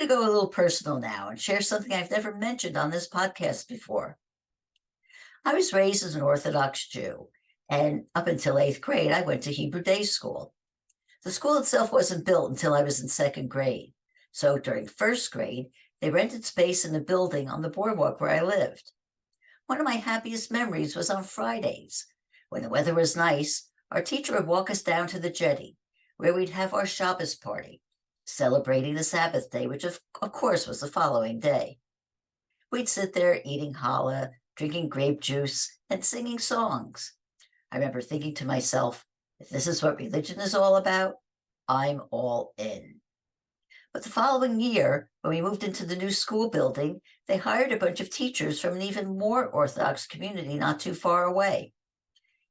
go a little personal now and share something I've never mentioned on this podcast before. I was raised as an Orthodox Jew, and up until eighth grade, I went to Hebrew day school. The school itself wasn't built until I was in second grade. So during first grade, they rented space in a building on the boardwalk where I lived. One of my happiest memories was on Fridays. When the weather was nice, our teacher would walk us down to the jetty, where we'd have our Shabbos party, celebrating the Sabbath day, which of course was the following day. We'd sit there eating challah, drinking grape juice, and singing songs. I remember thinking to myself, if this is what religion is all about, I'm all in. But the following year, when we moved into the new school building, they hired a bunch of teachers from an even more Orthodox community not too far away.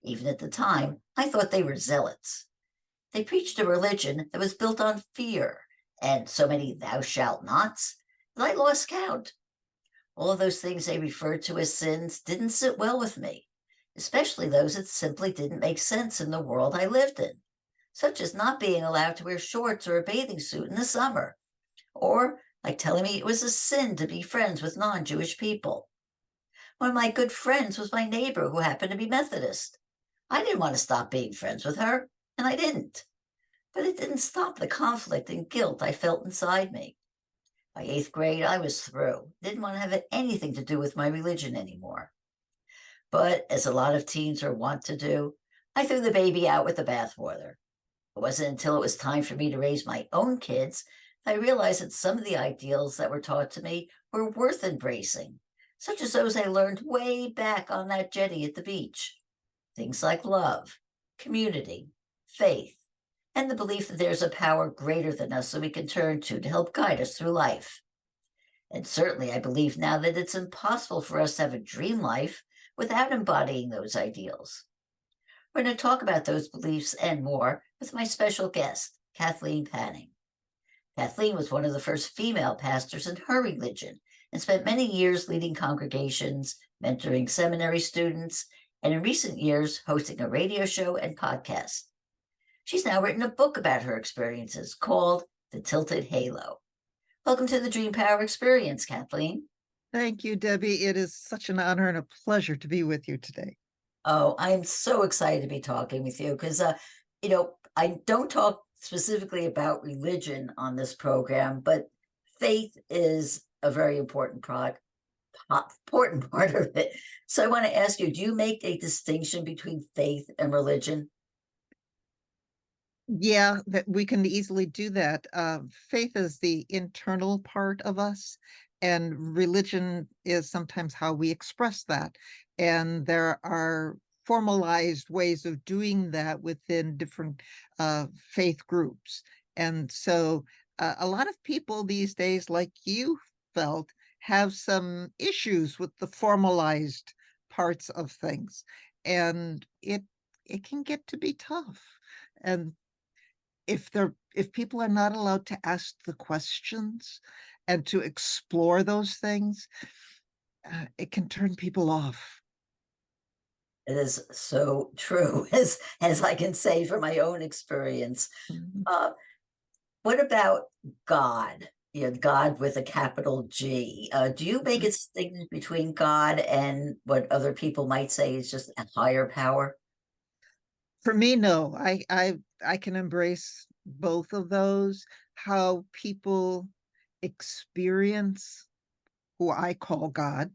Even at the time, I thought they were zealots. They preached a religion that was built on fear and so many thou shalt nots that I lost count. All of those things they referred to as sins didn't sit well with me, especially those that simply didn't make sense in the world I lived in, such as not being allowed to wear shorts or a bathing suit in the summer, or like telling me it was a sin to be friends with non-Jewish people. One of my good friends was my neighbor who happened to be Methodist. I didn't want to stop being friends with her, and I didn't. But it didn't stop the conflict and guilt I felt inside me. By eighth grade, I was through. Didn't want to have anything to do with my religion anymore. But as a lot of teens are wont to do, I threw the baby out with the bathwater. It wasn't until it was time for me to raise my own kids that I realized that some of the ideals that were taught to me were worth embracing, such as those I learned way back on that jetty at the beach. Things like love, community, faith, and the belief that there's a power greater than us that we can turn to help guide us through life. And certainly I believe now that it's impossible for us to have a dream life without embodying those ideals. We're going to talk about those beliefs and more with my special guest, Kathleen Panning. Kathleen was one of the first female pastors in her religion and spent many years leading congregations, mentoring seminary students, and in recent years, hosting a radio show and podcast. She's now written a book about her experiences called The Tilted Halo. Welcome to the Dream Power Experience, Kathleen. Thank you, Debbie. It is such an honor and a pleasure to be with you today. Oh, I'm so excited to be talking with you because, I don't talk specifically about religion on this program, but faith is a very important part of it. So I want to ask you, do you make a distinction between faith and religion? Yeah, that we can easily do that. Faith is the internal part of us, and religion is sometimes how we express that. And there are formalized ways of doing that within different faith groups. And so a lot of people these days, like you felt, have some issues with the formalized parts of things. And it can get to be tough. And if people are not allowed to ask the questions and to explore those things, it can turn people off. It is so true, as I can say from my own experience. Mhm. What about God? God with a capital G. Do you make a distinction between God and what other people might say is just a higher power? For me, no. I can embrace both of those. How people experience who I call God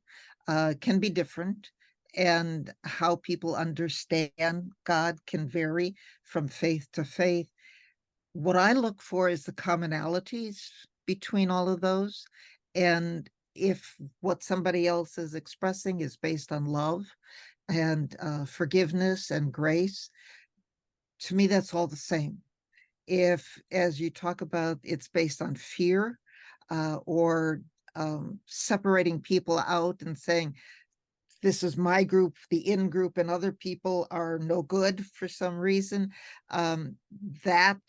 can be different, and how people understand God can vary from faith to faith. What I look for is the commonalities between all of those. And if what somebody else is expressing is based on love and forgiveness and grace, to me, that's all the same. If, as you talk about, it's based on fear or separating people out and saying, this is my group, the in group, and other people are no good for some reason, that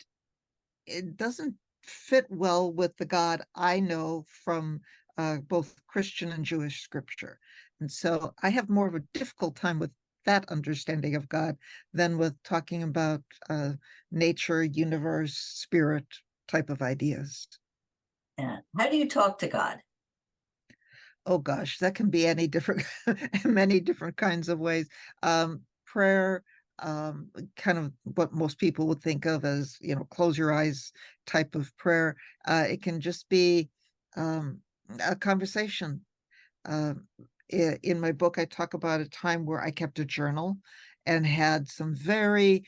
it doesn't fit well with the God I know from both Christian and Jewish scripture. And so I have more of a difficult time with that understanding of God than with talking about nature, universe, spirit type of ideas. Yeah. How do you talk to God? Oh gosh, that can be any different, many different kinds of ways. Prayer, kind of what most people would think of as, close your eyes type of prayer. It can just be um, a conversation. Um, in my book, I talk about a time where I kept a journal and had some very,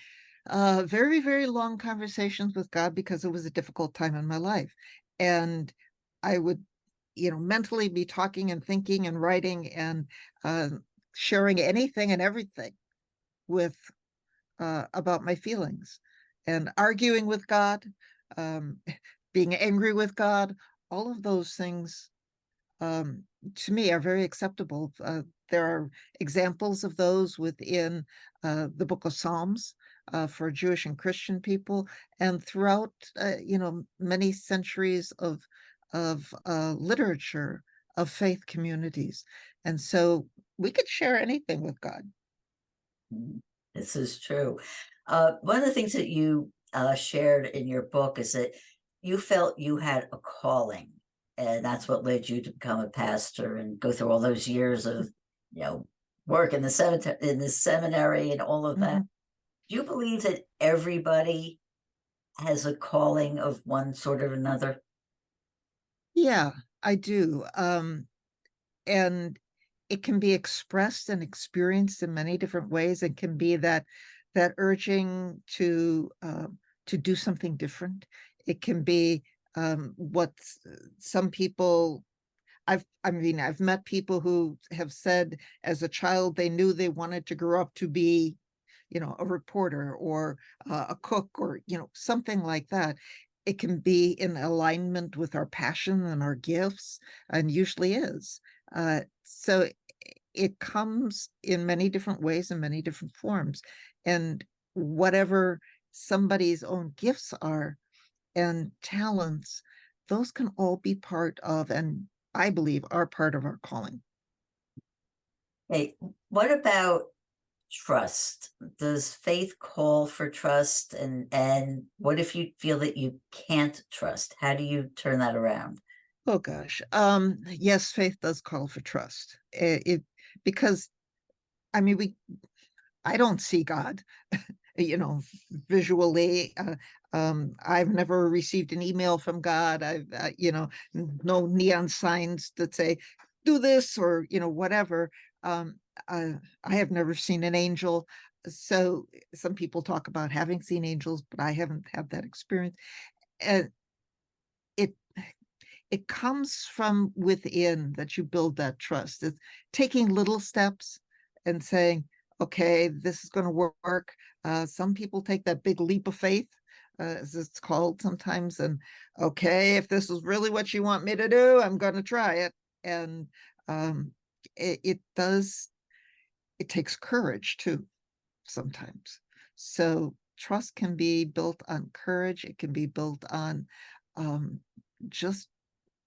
very long conversations with God because it was a difficult time in my life. And I would, mentally be talking and thinking and writing and uh, sharing anything and everything with about my feelings and arguing with God, um, being angry with God, all of those things um, to me are very acceptable. There are examples of those within the Book of Psalms for Jewish and Christian people, and throughout many centuries of literature of faith communities. And so we could share anything with God. Mm, this is true. One of the things that you shared in your book is that you felt you had a calling, and that's what led you to become a pastor and go through all those years of, you know, work in the seminary and all of that. Mhm. Do you believe that everybody has a calling of one sort or another? Yeah, I do. And it can be expressed and experienced in many different ways. It can be that urging to do something different. It can be what some people I've met people who have said as a child they knew they wanted to grow up to be, a reporter or a cook or, something like that. It can be in alignment with our passion and our gifts, and usually is. So it comes in many different ways and many different forms. And whatever somebody's own gifts are and talents, those can all be part of, and I believe are part of our calling. Hey, what about trust? Does faith call for trust? And what if you feel that you can't trust? How do you turn that around? Oh gosh. Yes, faith does call for trust. It because I mean I don't see God, you know, visually. I've never received an email from God. No neon signs that say, do this or, whatever. Um, I have never seen an angel. So some people talk about having seen angels, but I haven't had that experience. And it it comes from within that you build that trust. It's taking little steps and saying, okay, this is going to work. Some people take that big leap of faith, as it's called sometimes. And okay, if this is really what you want me to do, I'm going to try it. And um, it does, it takes courage too, sometimes. So trust can be built on courage. It can be built on um, just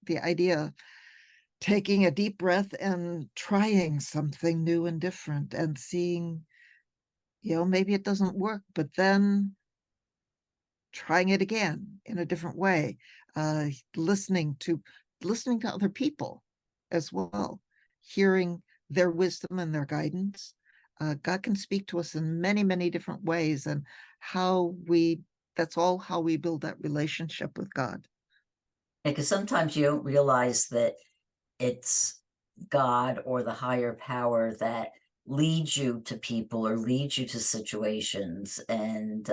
the idea of taking a deep breath and trying something new and different and seeing, maybe it doesn't work, but then trying it again in a different way, uh, listening to listening to other people as well, hearing their wisdom and their guidance. God can speak to us in many, many different ways, and how we that's all how we build that relationship with God. Because sometimes you don't realize that it's God or the higher power that leads you to people or leads you to situations. And,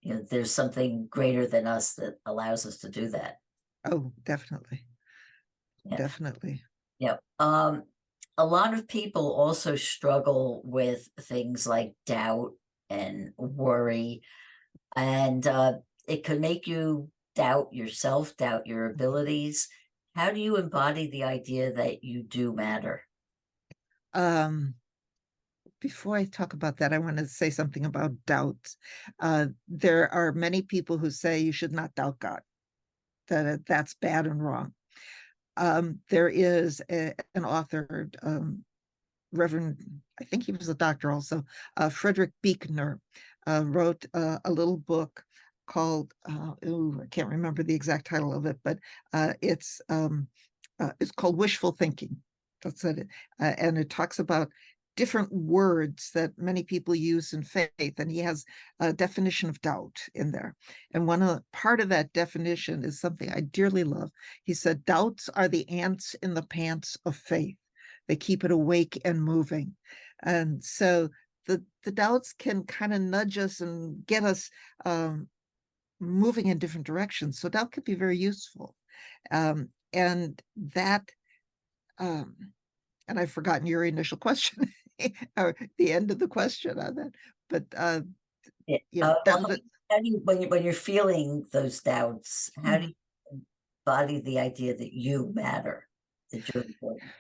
there's something greater than us that allows us to do that. Oh, definitely. Yeah. Definitely. Yeah. A lot of people also struggle with things like doubt and worry, and it could make you doubt yourself, doubt your abilities. How do you embody the idea that you do matter? Um, Before I talk about that, I want to say something about doubts. There are many people who say you should not doubt God, that that's bad and wrong. There is an author, Reverend, I think he was a doctor also, Frederick Buechner, wrote a little book called, I can't remember the exact title of it, but it's called Wishful Thinking. That's it. And it talks about different words that many people use in faith, and he has a definition of doubt in there. And part of that definition is something I dearly love. He said, doubts are the ants in the pants of faith. They keep it awake and moving. And so the doubts can kind of nudge us and get us moving in different directions. So doubt can be very useful. And that, and I've forgotten your initial question, or the end of the question on that. But Yeah. yeah, Well, how do you, when you're feeling those doubts, how do you embody the idea that you matter, that you're important?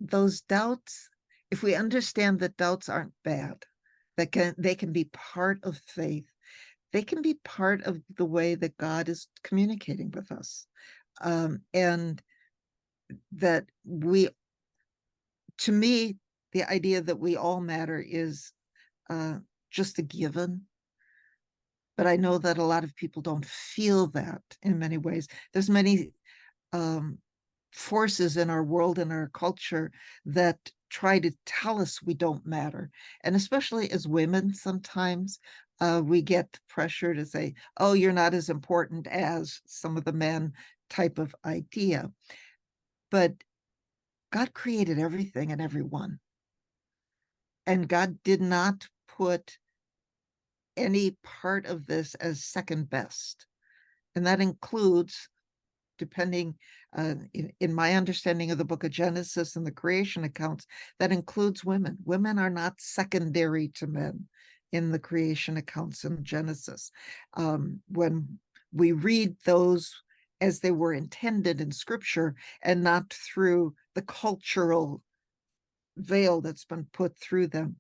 those doubts, if we understand that doubts aren't bad, they can be part of faith. They can be part of the way that God is communicating with us. And that to me, the idea that we all matter is just a given. But I know that a lot of people don't feel that in many ways. There's many forces in our world and our culture that try to tell us we don't matter. And especially as women, sometimes we get pressure to say, oh, you're not as important as some of the men type of idea. But God created everything and everyone. And God did not put any part of this as second best. And that includes, depending in my understanding of the book of Genesis and the creation accounts, that includes women. Women are not secondary to men in the creation accounts in Genesis. When we read those as they were intended in scripture and not through the cultural veil that's been put through them.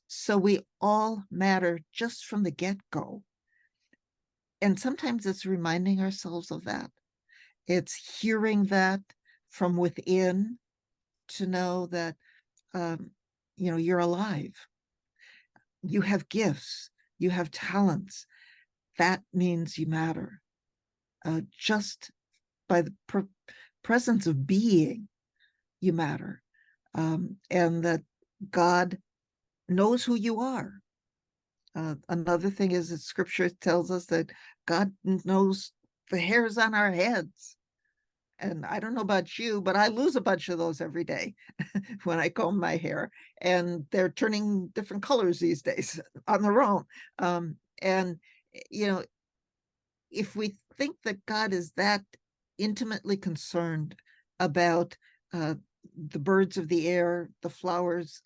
So we all matter just from the get-go. And sometimes it's reminding ourselves of that. It's hearing that from within to know that, you're alive. You have gifts. You have talents. That means you matter. Just by the presence of being, you matter. And that God knows who you are. Another thing is that scripture tells us that God knows the hairs on our heads. And I don't know about you, but I lose a bunch of those every day when I comb my hair. And they're turning different colors these days on their own. And, if we think that God is that intimately concerned about the birds of the air, the flowers,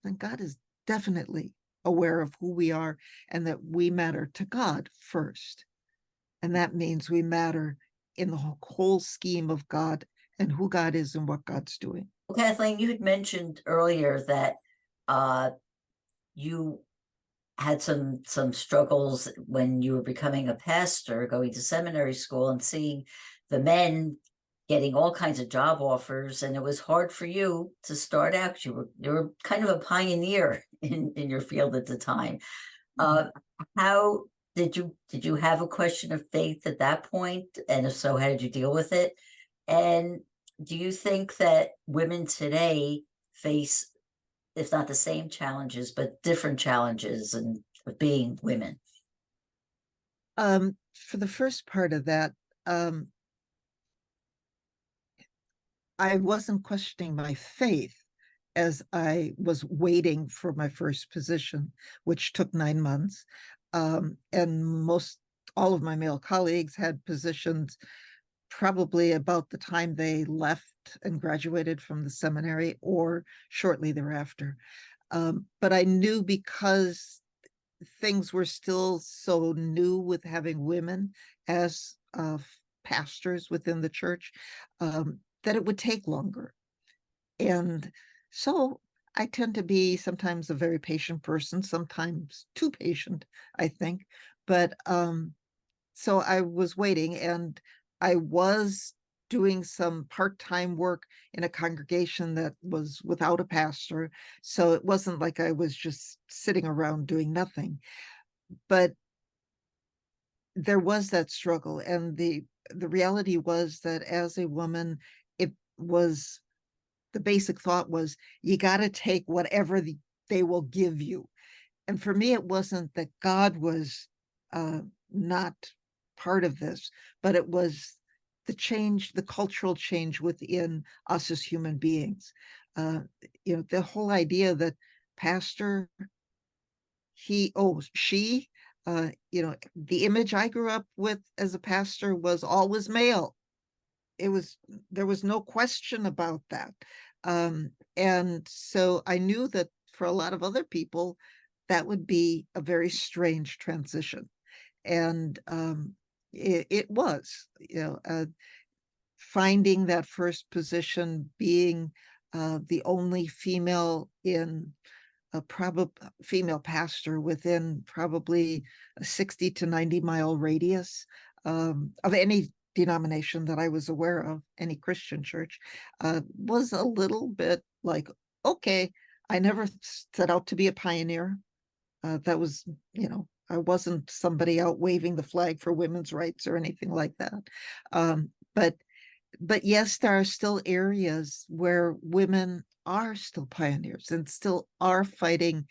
then God is definitely aware of who we are and that we matter to God first. And that means we matter in the whole scheme of God and who God is and what God's doing. Well, Kathleen, you had mentioned earlier that you had some struggles when you were becoming a pastor, going to seminary school and seeing the men getting all kinds of job offers, and it was hard for you to start out. You were kind of a pioneer in your field at the time. How did you have a question of faith at that point? And if so, how did you deal with it? And do you think that women today face, if not the same challenges, but different challenges and being women? For the first part of that, I wasn't questioning my faith as I was waiting for my first position, which took 9 months. And all of my male colleagues had positions probably about the time they left and graduated from the seminary or shortly thereafter. But I knew, because things were still so new with having women as pastors within the church, that it would take longer. And so I tend to be sometimes a very patient person, sometimes too patient, I think. But so I was waiting, and I was doing some part-time work in a congregation that was without a pastor. So it wasn't like I was just sitting around doing nothing. But there was that struggle, and the reality was that as a woman, it was the basic thought was you got to take whatever they will give you. And for me, it wasn't that God was not part of this, but it was the cultural change within us as human beings. Uh, the whole idea that pastor, she, the image I grew up with as a pastor was always male. There was no question about that. And so I knew that for a lot of other people, that would be a very strange transition. And it was, finding that first position, being the only female in a female pastor within probably a 60 to 90-mile radius of any denomination that I was aware of, any Christian church, was a little bit like, okay, I never set out to be a pioneer. That was, I wasn't somebody out waving the flag for women's rights or anything like that. Um, but yes, there are still areas where women are still pioneers and still are fighting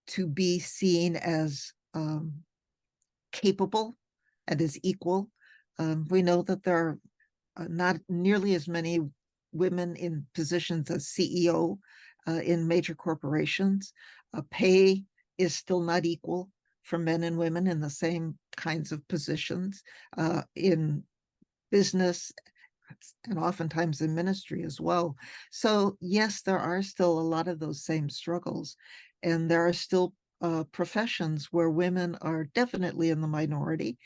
to be seen as capable and as equal. We know that there are not nearly as many women in positions as CEO in major corporations. Pay is still not equal for men and women in the same kinds of positions in business and oftentimes in ministry as well. So yes, there are still a lot of those same struggles, and there are still professions where women are definitely in the minority,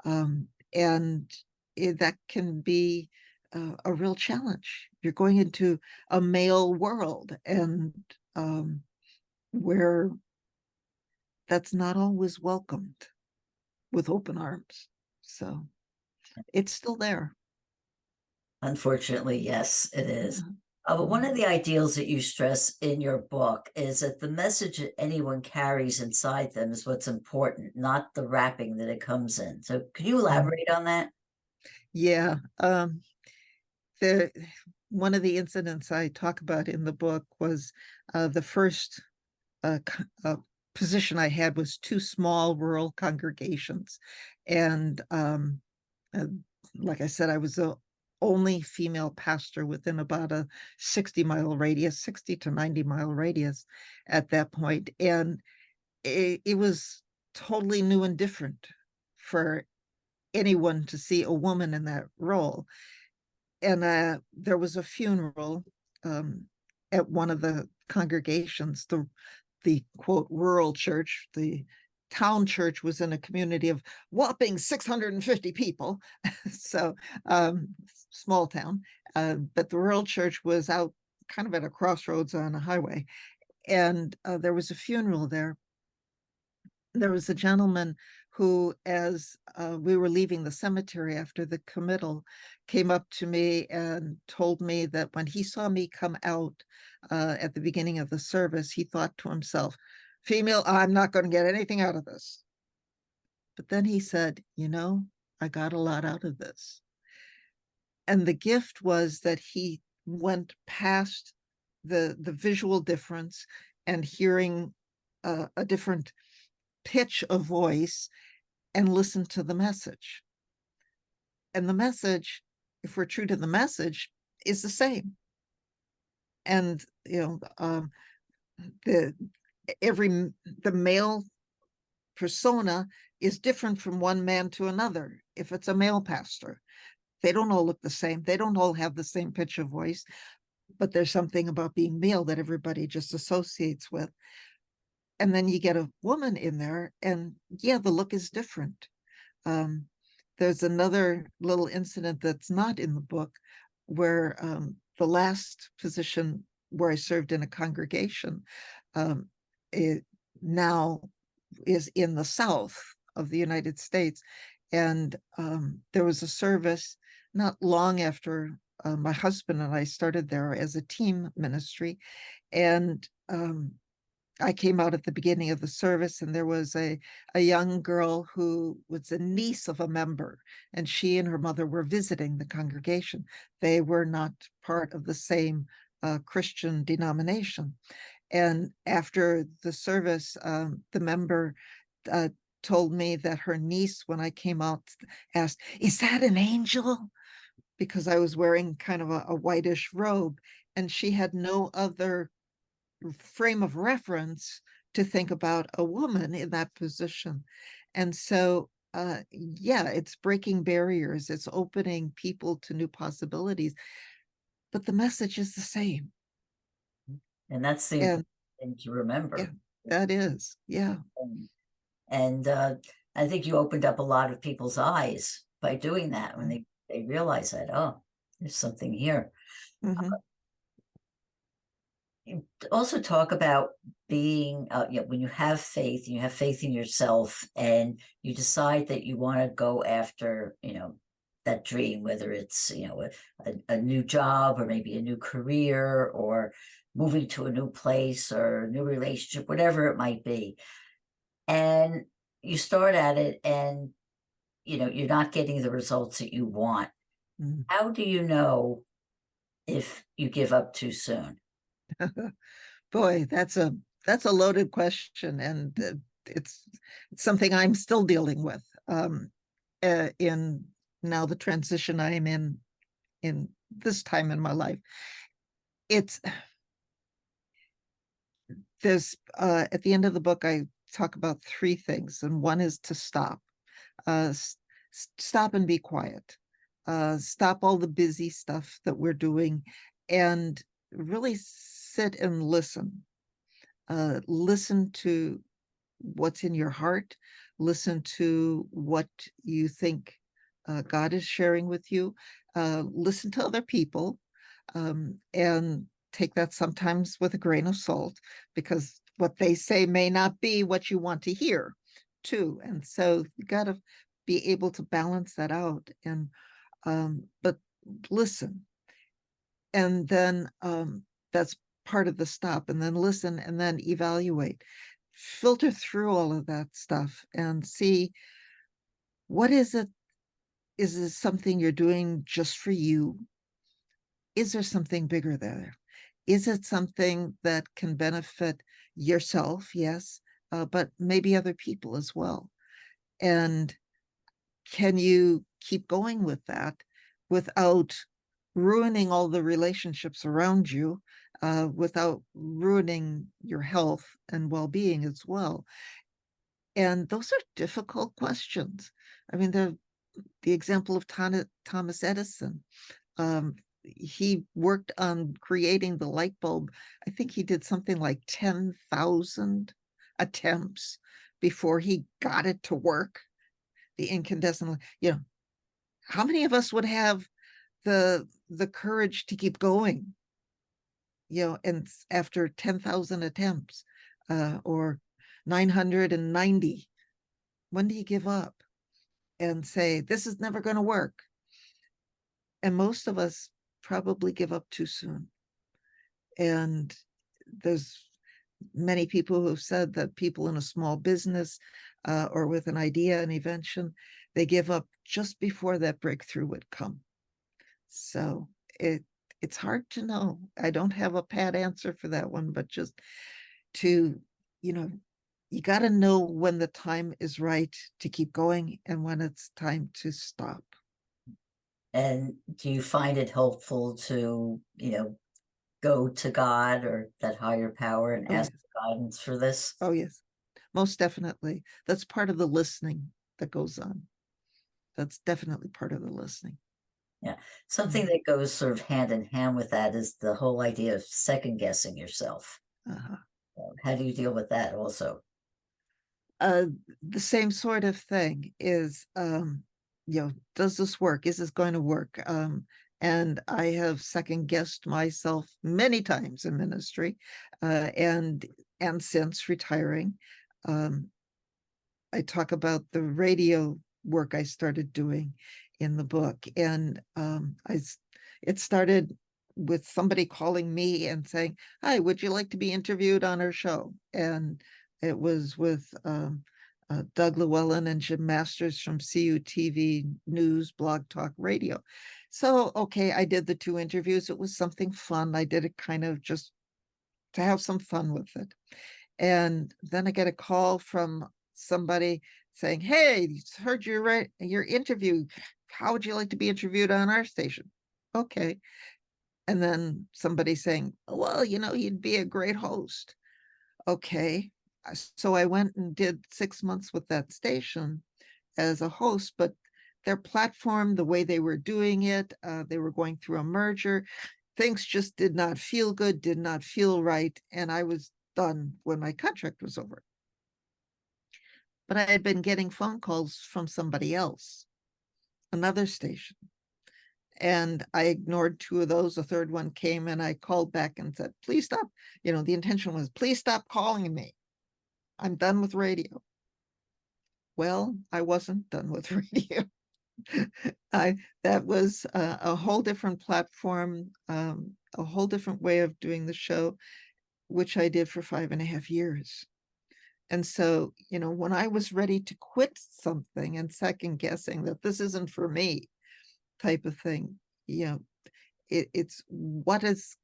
and that can be a real challenge. You're going into a male world, and where that's not always welcomed with open arms. So it's still there. Unfortunately, yes, it is. But one of Mhm. the ideals that you stress in your book is that the message that anyone carries inside them is what's important, not the wrapping that it comes in. So, could you elaborate on that? Yeah. The One of the incidents I talk about in the book was the first position I had was two small rural congregations, and uh, like I said, I was the only female pastor within about a 60-mile radius, 60 to 90-mile radius at that point, and it was totally new and different for anyone to see a woman in that role. And there was a funeral um, at one of the congregations. The quote rural church, the town church was in a community of whopping 650 people, so small town. But the rural church was out kind of at a crossroads on a highway, and there was a funeral there. There was a gentleman who, as we were leaving the cemetery after the committal, came up to me and told me that when he saw me come out at the beginning of the service, he thought to himself, female, I'm not going to get anything out of this. But then he said, I got a lot out of this. And the gift was that he went past the visual difference and hearing a different pitch of voice and listen to the message. And the message, if we're true to the message, is the same. And the the male persona is different from one man to another. If it's a male pastor, they don't all look the same. They don't all have the same pitch of voice, but there's something about being male that everybody just associates with. And then you get a woman in there, and yeah, the look is different. Um, there's another little incident that's not in the book where the last position where I served in a congregation it now is in the south of the United States. And there was a service not long after my husband and I started there as a team ministry. And I came out at the beginning of the service, and there was a young girl who was a niece of a member, and she and her mother were visiting the congregation. They were not part of the same Christian denomination. And after the service, the member uh, told me that her niece, when I came out, asked, "Is that an angel?" Because I was wearing kind of a whitish robe, and she had no other frame of reference to think about a woman in that position. And so, yeah, it's breaking barriers, it's opening people to new possibilities, but the message is the same. And that's the And important thing to yeah, remember. that is, yeah. And I think you opened up a lot of people's eyes by doing that when they realize that, oh, there's something here. Mm-hmm. You also talk about being, when you have faith, and you have faith in yourself, and you decide that you want to go after, that dream, whether it's, a new job or maybe a new career or moving to a new place or a new relationship, whatever it might be. And you start at it and, you're not getting the results that you want. Mm. How do you know if you give up too soon? Boy, that's a loaded question, and it's something I'm still dealing with in now the transition I am in this time in my life. It's there's at the end of the book I talk about three things, and one is to stop. uh Stop and be quiet. Stop all the busy stuff that we're doing and really sit and listen. Listen to what's in your heart. Listen to what you think God is sharing with you. Listen to other people, and take that sometimes with a grain of salt, because what they say may not be what you want to hear, too. And so you got to be able to balance that out. And but listen, and then that's part of the stop, and then listen, and then evaluate, filter through all of that stuff and see, what is it? Is this something you're doing just for you? Is there something bigger there? Is it something that can benefit yourself? Yes, but maybe other people as well. And can you keep going with that without ruining all the relationships around you, without ruining your health and well-being as well? And those are difficult questions. I mean, the example of Thomas Edison. He worked on creating the light bulb. I think he did something like 10,000 attempts before he got it to work. The incandescent, how many of us would have the courage to keep going, and after 10,000 attempts, or 990, when do you give up and say, this is never going to work? And most of us probably give up too soon. And there's many people who have said that people in a small business, or with an idea, an invention, they give up just before that breakthrough would come. So it's hard to know. I don't have a pat answer for that one, but just to, you got to know when the time is right to keep going and when it's time to stop. And do you find it helpful to, go to God or that higher power and Oh, ask yes. guidance for this? Oh, yes, most definitely. That's part of the listening that goes on. That's definitely part of the listening. Yeah. Something that goes sort of hand in hand with that is the whole idea of second guessing yourself. Uh-huh. How do you deal with that also? uh the same sort of thing is, does this work? Is this going to work? And I have second guessed myself many times in ministry, and since retiring. I talk about the radio work I started doing in the book, and it started with somebody calling me and saying, "Hi, would you like to be interviewed on our show?" And it was with Doug Llewellyn and Jim Masters from CUTV News, Blog Talk Radio. So, okay, I did the 2 interviews. It was something fun. I did it kind of just to have some fun with it. And then I get a call from somebody saying, "Hey, heard your interview. How would you like to be interviewed on our station?" Okay. And then somebody saying, "Well, you'd be a great host." Okay. So I went and did 6 months with that station as a host, but their platform, the way they were doing it, they were going through a merger. Things just did not feel good, did not feel right. And I was done when my contract was over. But I had been getting phone calls from somebody else, another station. And I ignored 2 of those. A third one came and I called back and said, "Please stop." The intention was, "Please stop calling me. I'm done with radio." Well, I wasn't done with radio. That was a whole different platform, a whole different way of doing the show, which I did for 5.5 years. And so, when I was ready to quit something and second guessing that this isn't for me type of thing, it's what is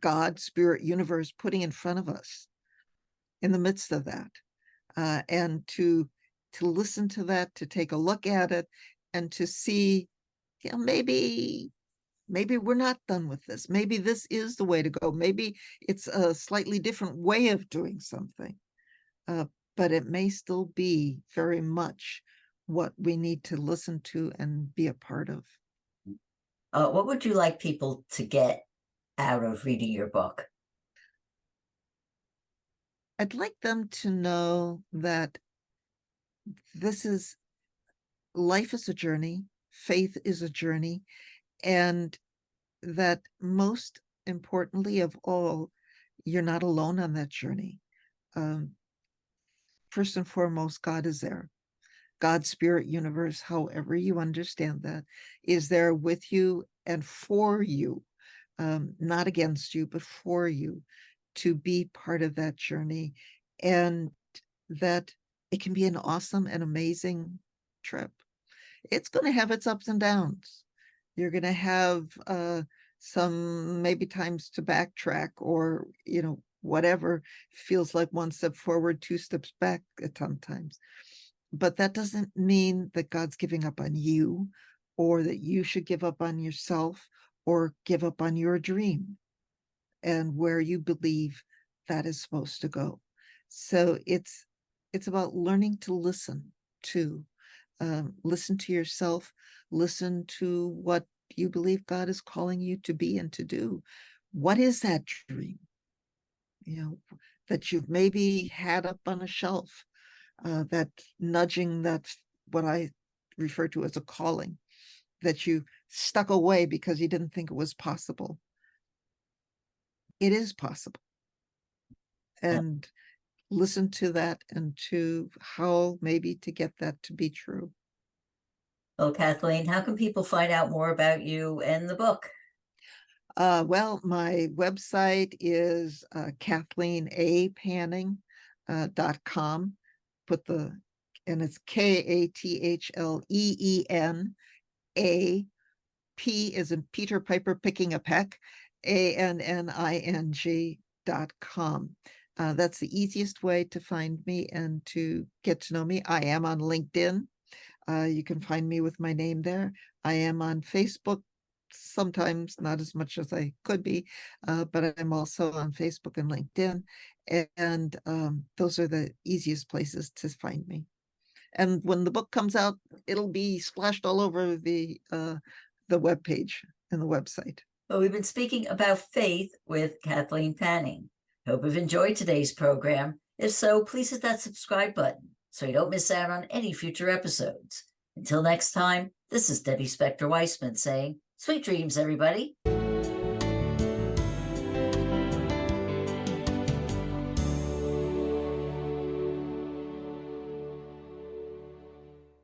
God, spirit, universe putting in front of us in the midst of that, and to listen to that, to take a look at it, and to see, maybe we're not done with this. Maybe this is the way to go. Maybe it's a slightly different way of doing something, but it may still be very much what we need to listen to and be a part of. What would you like people to get out of reading your book? I'd like them to know that life is a journey, faith is a journey, and that most importantly of all, you're not alone on that journey. First and foremost, God is there. God, spirit, universe, however you understand that, is there with you and for you, not against you, but for you, to be part of that journey. And that it can be an awesome and amazing trip. It's going to have its ups and downs. You're going to have some maybe times to backtrack, or whatever feels like 1 step forward, 2 steps back at sometimes. But that doesn't mean that God's giving up on you, or that you should give up on yourself, or give up on your dream and where you believe that is supposed to go. So it's about learning to listen to yourself, listen to what you believe God is calling you to be and to do. What is that dream? That you've maybe had up on a shelf, that nudging, that's what I refer to as a calling, that you stuck away because you didn't think it was possible. It is possible. And listen to that, and to how maybe to get that to be true. Well, Kathleen, how can people find out more about you and the book? Well, my website is KathleenAPanning.com. And it's KATHLEEN. P is in Peter Piper picking a peck, ANNING.com. That's the easiest way to find me and to get to know me. I am on LinkedIn. You can find me with my name there. I am on Facebook, sometimes not as much as I could be, but I'm also on Facebook and LinkedIn. And those are the easiest places to find me. And when the book comes out, it'll be splashed all over the webpage and the website. Well, we've been speaking about faith with Kathleen Panning. Hope you've enjoyed today's program. If so, please hit that subscribe button so you don't miss out on any future episodes. Until next time, this is Debbie Spector Weissman saying, sweet dreams, everybody.